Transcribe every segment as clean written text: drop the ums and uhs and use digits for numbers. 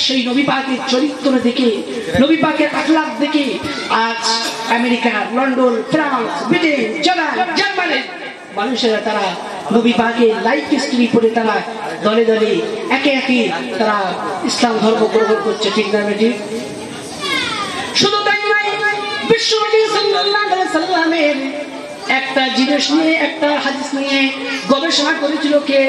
সেই নবী পাকের চরিত্র দেখে, নবী পাকের আখলাক দেখে আজ America, London, France, Britain, Germany মানুষেরা তারা নবী পাকের লাইফ হিস্ট্রি পড়ে তারা দলে দলে একে একে তারা ইসলাম ধর্ম গ্রহণ করছে। ঠিক না বেটি? শুধু তাই নয়, বিশ্বনবী সাল্লাল্লাহু আলাইহি সাল্লামের একটা জিনিস নিয়ে, একটা হাদিস নিয়ে গবেষণা করেছিল কে?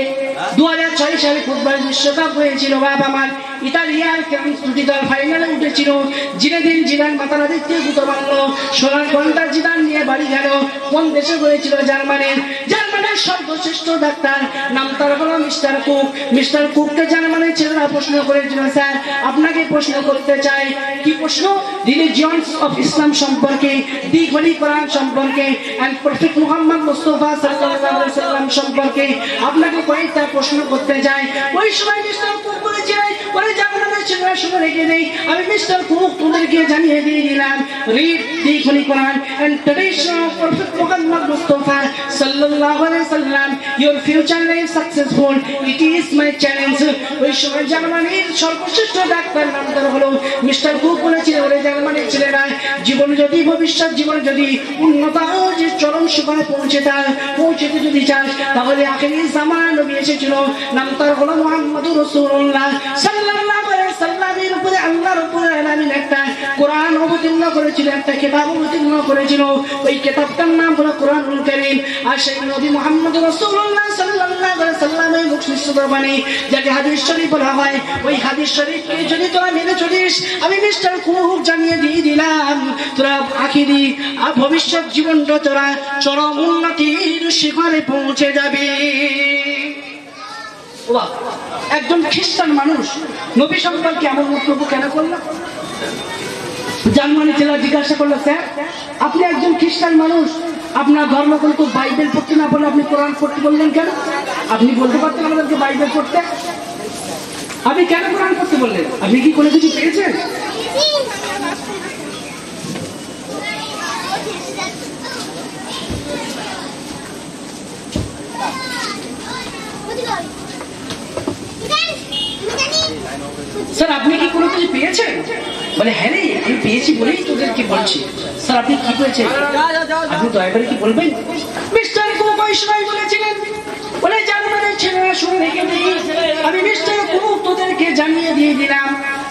2006 সালে ফুটবল বিশ্বকাপ হয়েছিল বাবা আমার, ইতালিয়ার দুটি দল ফাইনালে উঠেছিল। জিনেদিন জিদান মাতারা দেখতে গুতো মারলো, সোনার ঘন্টা জিদান নিয়ে বাড়ি গেল। কোন দেশে হয়েছিল? জার্মানির সর্বশ্রেষ্ঠ ডাক্তার, নাম তার হলো মিস্টার কুক। মিস্টার কুককে জার্মানির ছেলেরা প্রশ্ন করেছিল, স্যার আপনাকে প্রশ্ন করতে চাই। কি প্রশ্ন? রিলিজিয়ন্স অফ ইসলাম সম্পর্কে, দি হোলি কোরআন সম্পর্কে, এন্ড প্রফেট মুহাম্মদ মুস্তাফা সাল্লাল্লাহু আলাইহি সাল্লাম সম্পর্কে আপনাকে কয়েকটা প্রশ্ন করতে চাই। ওই সময় মিস্টার কুক বলেছিলেন, ওরে জার্মানির ছেলেরা শুনে রেখে দেই, আমি মিস্টার কুক তোমাদেরকে জানিয়ে দিয়ে দিলাম, read the holy Quran and tradition of prophet Muhammad Mustafa সাল্লাল্লাহু আলাইহি সাল্লাম, your future life successful, it is my challenge। ওই সময় জার্মানির সর্বশ্রেষ্ঠ ডাক্তার নাম তার হলো মিস্টার কুক বলেছিলেন, ওরে জার্মানির ছেলেরা, জীবন যদি, ভবিষ্যৎ জীবন যদি উন্নত যে চরম শিখরে পৌঁছতে যদি চাস, তাহলে আখিরি জামানায় নবী এসেছিল, নাম তার হলো মুহাম্মদুর রাসূলুল্লাহ সাল্লাল্লাহু আলাইহি সাল্লামের উপরে আল্লাহ রাব্বুল আলামিন একটা কোরআন অবতীর্ণ করেছিল, একটা কিতাব অবতীর্ণ করেছিল। ওই কিতাবটার নাম হলো কোরআনুল কারীম। আর সেই নবী মুহাম্মদুর রাসূলুল্লাহ সাল্লাল্লাহু আলাইহি সাল্লামের মুখ নিঃসৃত বাণী, যাকে হাদিস শরীফ বলা হয়, ওই হাদিস শরীফকে যদি তোরা মেনে চলিস, আমি মিস্টার কুক জানিয়ে দিয়ে দিলাম, তোরা আখিরি আর ভবিষ্যৎ জীবনটা তোরা চরম উন্নতির শিখরে পৌঁছে যাবে। একজন খ্রিস্টান মানুষ নবী সম্পর্কে এমন মন্তব্য কেন করলো? জার্মানি ছেলে জিজ্ঞাসা করলো, স্যার আপনি একজন খ্রিস্টান মানুষ, আপনার ধর্মগ্রন্থ বাইবেল পড়তে না বলে আপনি কোরআন পড়তে বললেন কেন? আপনি বলতে পারতেন আমাদেরকে বাইবেল পড়তে, আপনি কেন কোরআন পড়তে বললেন? আপনি কি কোনো কিছু পেয়েছেন? স্যার আপনি কি কোনো কিছু পেয়েছেন? বলে হ্যাঁ রে, আমি পেয়েছি বলেই তোদেরকে বলছি। স্যার আপনি কি পেয়েছেন? আপনি দয়া করে কি বলবেন? মিস্টার কুক ওই সময় বলেছিলেন, বলে জার্মানির ছেলেরা শুনে রেখে দিই, আমি মিস্টার কুক তোদেরকে জানিয়ে দিয়ে দিলাম,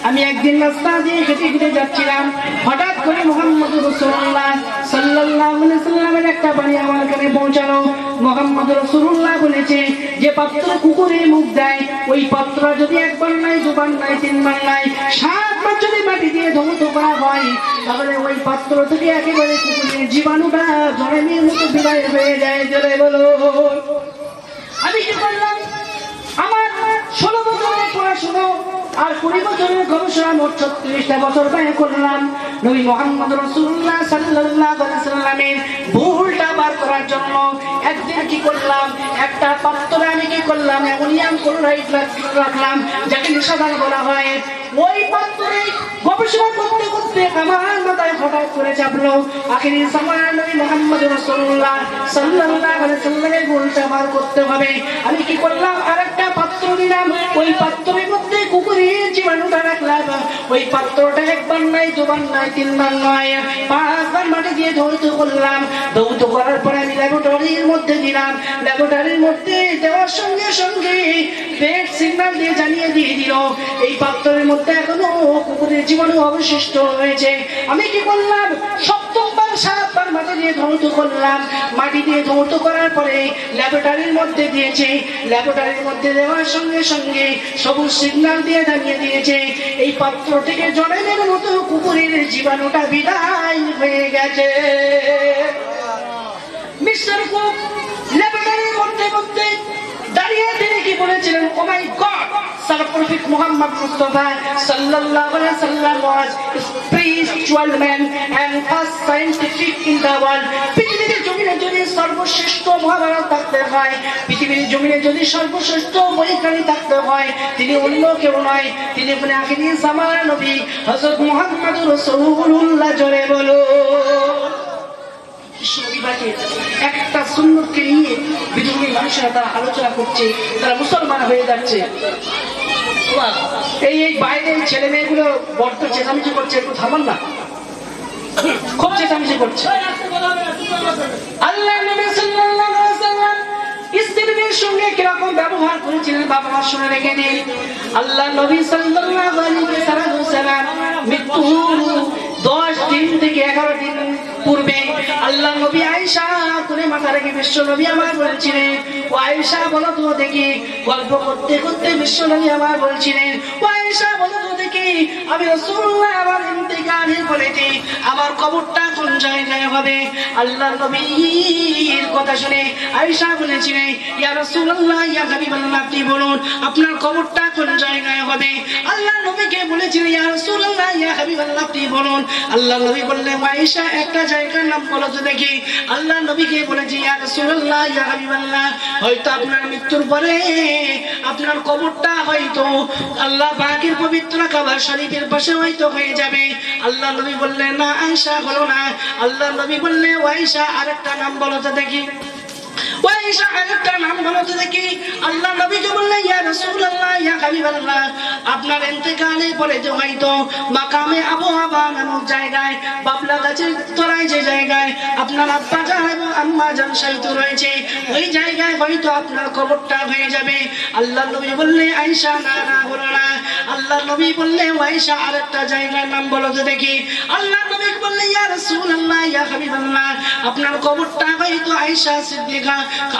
আমি একদিন রাস্তা দিয়ে হেঁটে হেঁটে যাচ্ছিলাম, হঠাৎ করে মুহাম্মদুর রাসূলুল্লাহ সাল্লাল্লাহু আলাইহি সাল্লামের একটা বাণী আমার কানে পৌঁছালো। মুহাম্মদ রাসূলুল্লাহ বলেছে, যে পাত্র কুকুরে মুখ দেয়, ওই পাত্র যদি একবার নাই, দুবার নাই, তিনবার নাই, 7 বার যদি মাটি দিয়ে ধ্বংস করা হয়, তাহলে ওই পাত্র থেকে একেবারে কুকুরের জীবাণুটা জন্মের মতো বিদায় হয়ে যায়। জোরে বলো। আমি কি করলাম? আমার 16 বছরের পড়াশোনা আর 20 বছরের গবেষণা, মোট 36টা বছর ব্যয় করলাম নবী মুহাম্মদ রাসূলুল্লাহ সাল্লাল্লাহু আলাইহি সাল্লামের ভুলটা বার করার জন্য। একদিন কি করলাম? একটা পাত্রে আমি কি করলাম? অ্যামোনিয়াম ক্লোরাইড রাখলাম, যাকে নিষাদান বলা হয়। ওই পাত্রে গবেষণা করতে করতে আমার মাথায় হঠাৎ করে চাপলো, আখিরি জামানার নবী মুহাম্মদ রাসূলুল্লাহ সাল্লাল্লাহু আলাইহি সাল্লামের ভুলটা বার করতে হবে। আমি কি করলাম? আরেকটা পাত্র নিলাম, ওই পাত্রের মধ্যে কুকুরের জীবাণুটা রাখলাম। ওই পাত্রটা একবার নাই, দুবার নাই, তিনবার নয়, 5 বার মাটি দিয়ে ধৌত করলাম। ধৌত করার পরে আমি ল্যাবরেটরির মধ্যে দিলাম। ল্যাবরেটরির মধ্যে দেওয়ার সঙ্গে সঙ্গে রেড সিগন্যাল দিয়ে জানিয়ে দিয়ে দিল, এই পাত্রের মধ্যে এখনো কুকুরের জীবাণু অবশিষ্ট রয়েছে। আমি কি করলাম? 7 বার 7 বার মাটি দিয়ে ধৌত করলাম। মাটি দিয়ে ধৌত করার পরে ল্যাবরেটরির মধ্যে দিয়েছে। ল্যাবরেটরির মধ্যে দেওয়ার সঙ্গে সঙ্গে সবুজ সিগন্যাল দিয়ে জানিয়ে দিয়েছে, এই পাত্র থেকে জন্মের মতো কুকুরের জীবাণুটা বিদায় হয়ে গেছে। মিস্টার কুক ল্যাবরেটরির মধ্যে দাঁড়িয়ে তিনি কি বলেছিলেন? ও মাই god, Sir Prophet Muhammad Mustafa sallallahu alaihi wasallam was a spiritual man and first scientific in the world. পৃথিবীর জমিনে যদি সর্বশ্রেষ্ঠ মহামানব থাকতে হয়, পৃথিবীর জমিনে যদি সর্বশ্রেষ্ঠ বৈজ্ঞানিক থাকতে হয়, তিনি অন্য কেউ নয়, তিনি বলে আখিরি জামানার নবী হযরত মুহাম্মদুর রাসূলুল্লাহ। জোরে বলো। একটা সুন্নতকে নিয়ে বিধর্মী মানুষেরা তারা আলোচনা করছে, তারা মুসলমান হয়ে যাচ্ছে। এই বাইরে ছেলে মেয়েগুলো বড্ড চেঁচামেচি করছে, একটু থামান না, খুব চেঁচামেচি করছে। আল্লাহ নবী সাল্লাল্লাহু আলাইহি ওয়াসাল্লাম স্ত্রীদের সঙ্গে কিরকম ব্যবহার করেছিলেন বাবা মা শুনে রেখে দিন। আল্লাহ নবী সাল্লাল্লাহু আলাইহি ওয়াসাল্লাম মৃত্যুর 10 দিন থেকে 11 দিন পূর্বে আল্লাহ নবী আয়েশা কোলে মাথা রেখে বিশ্ব নবী আমার বলছিলেন, ও আয়েশা বলো তো দেখি, গল্প করতে করতে বিশ্ব নবী আমার বলছিলেন, ও আয়েশা বলো তো দেখি, আমি রাসূলুল্লাহ আমার ইন্তেকালের পরেতে আমার কবরটা কোন জায়গায় হবে? আল্লাহ নবীর কথা শুনে আয়েশা বলেছিলেন, ইয়া রাসূলুল্লাহ ইয়া হাবিবাল্লাহ, আপনি বলুন আপনার কবরটা কোন জায়গায় হবে? আল্লাহ নবীকে বলেছিলেন, ইয়া রাসূলুল্লাহ ইয়া হাবিবাল্লাহ, আপনি বলুন। আল্লাহ নবী বললেন, আয়েশা একটা জায়গার নাম বলো তো দেখি। আল্লাহ নবীকে বলেছি, ইয়া রাসূলুল্লাহ ইয়া হাবিবাল্লাহ, হয়তো আপনার মৃত্যুর পরে আপনার কবরটা হয়তো আল্লাহ পাকের পবিত্র কাবা শরীফের পাশে হয়তো হয়ে যাবে। আল্লাহ নবী বললেন, না আয়েশা হলো না। আল্লাহ নবী বললেন, আয়েশা আরেকটা নাম বলো তো দেখি, আয়েশা আরেকটা নাম বলো তো দেখি। আল্লাহ নবীকে বললেন, ইয়া রাসূলুল্লাহ ইয়া হাবিবাল্লাহ, আপনার ইন্তেকালের পরে যে হয়তো মাকামে আবু হাবা নামক জায়গায়, বাবলা গাছের তলায় যে জায়গায় আপনার আব্বা জান এবং আম্মা জান শায়িত রয়েছে, ওই জায়গায় হয়তো আপনার কবরটা হয়ে যাবে। আল্লাহ নবী বললেন, আয়েশা না না হলো না। আল্লাহ নবী বললেন, আয়েশা আরেকটা জায়গার নাম বলো তো দেখি। আল্লাহ নবী বললেন, ইয়া রাসূলুল্লাহ ইয়া হাবিবাল্লাহ, আপনার কবরটা হয়তো আয়েশা সিদ্দিকা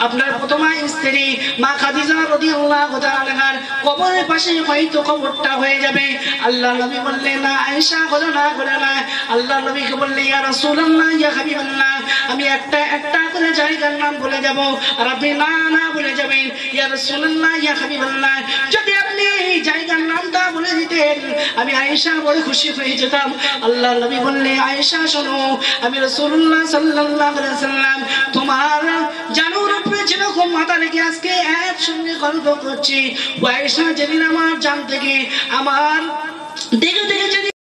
আপনার প্রথম স্ত্রী মা খাদিজা রাদিয়াল্লাহু তাআলা আনহার কবরের পাশে হয়তো কবরটা হয়ে যাবে। আল্লাহ নবী বললেন, না আয়েশা হলো না হলো না। আল্লাহ নবীকে বললেন, ইয়া রাসূলুল্লাহ ইয়া হাবিবাল্লাহ, আমি একটা একটা করে জায়গার নাম বলে যাব আর আপনি না না বলে যাবেন। ইয়া রাসূলুল্লাহ ইয়া হাবিবাল্লাহ, যদি আপনি এই জায়গার নামটা বলে দিতেন আমি আয়েশা বড় খুশি হয়ে যেতাম। আল্লাহ নবী বললেন, আয়েশা শোনো, আমি রাসূলুল্লাহ সাল্লাল্লাহু আলাইহি ওয়াসাল্লাম তোমার জানুর উপরে যেরকম মাথা রেখে আজকে একসঙ্গে গল্প করছি, আয়েশা যেদিন আমার জান থেকে আমার দেখে দেখে